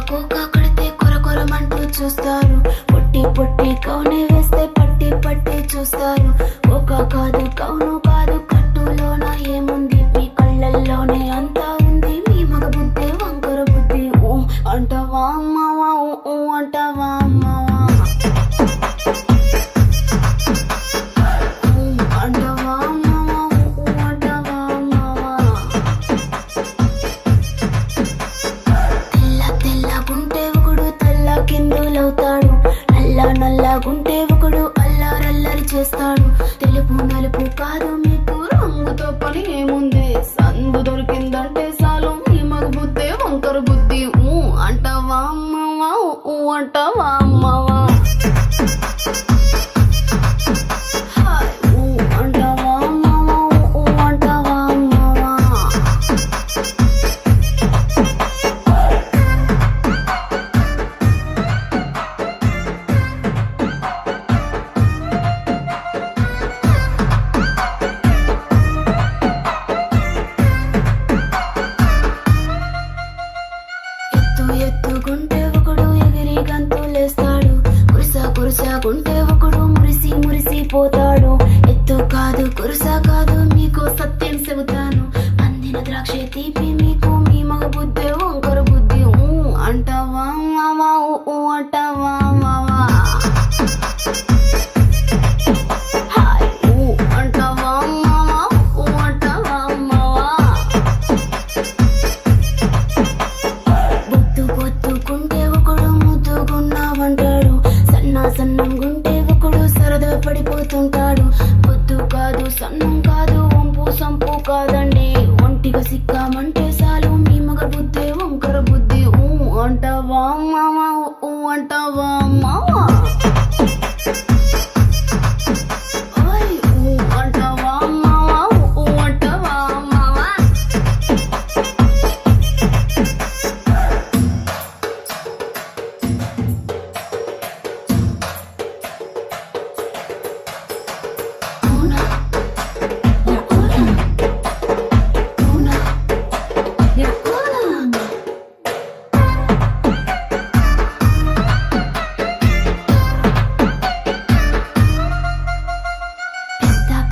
కోక కడితే కొరకొరమంటూ చూస్తారు. పొట్టి పొట్టి కౌనే వేస్తే పట్టి పట్టి చూస్తారు. కోక కాదు కౌను కాదు కట్టులోన ఏముంది, మీ కళ్ళల్లోనే అంతా ఉంది. మీ మగ బుద్ధి వంకర బుద్ధి. ఊ అంటావా అమ్మావా, ఊ అంటావా అమ్మావా, అంటావా అమ్మావా, ఊ అంటావా అమ్మావా. తెల్ల తెల్లగుంటే ఒకడు తెల్ల కిందులవుతాడు. నల్ల నల్లగుంటే ఒకడు అల్లారల్లరి చేస్తాడు. తెలుపు నలుపు కాదు మీకు రంగుతో పని ఏముంది, సందు దొరికిందంటే చాలు మీ మగ బుద్ధి వంకర బుద్ధి. ఊ అంటావా అమ్మావా, ఊ అంటావా అమ్మావా, ఊ అంటావా అమ్మావా, ఊ అంటావా అమ్మావా. ఎత్తుగుంటే ఒకడు ఎగిరి గంతులేస్తాడు. కురుసగుంటే ఒకడు మురిసి మురిసిపోతాడు. ఎత్తు కాదు కురుస కాదు మీకు సత్యం చెబుతాను. పందిన ద్రాక్ష తీపి మీకు మీ మగ బుద్ధి వంకర బుద్ధి. ఊ అంటావా మావా, ఊ అంటావా మావా, ఊ అంటావా మావా, ఊ అంటావా మావా. బొత్తుకుంటే ఒకడు ముద్దుగున్నావంటాడు. సన్నంగుంటే ఒకడు సరదా పడిపోతుంటాడు. పొద్దు కాదు సన్నం కాదు వంపు సంపు కాదండి. ఒంటిగా సిక్కామంటే చాలు మీ మగ బుద్ధి వంకర బుద్ధి. ఊ అంటావా మావా, ఊ అంటావా మావా, ఊ అంటావా మావా, ఊ అంటావా మావా.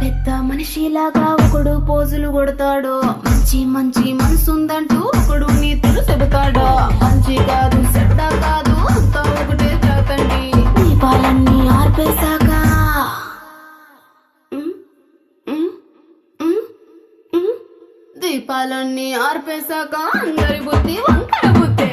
పెద్ద మనిషిలాగా ఒకడు పోజులు కొడతాడు. మంచి మంచి మనసుందంటూ ఒకడు నీతులు చెబుతాడు. మంచి కాదు చెడ్డ కాదు అంతా ఒకటే జాతండి. దీపాలన్నీ ఆర్పేశాక దీపాలన్నీ ఆర్పేశాక అందరి బుద్ధి వంకర బుద్ధి.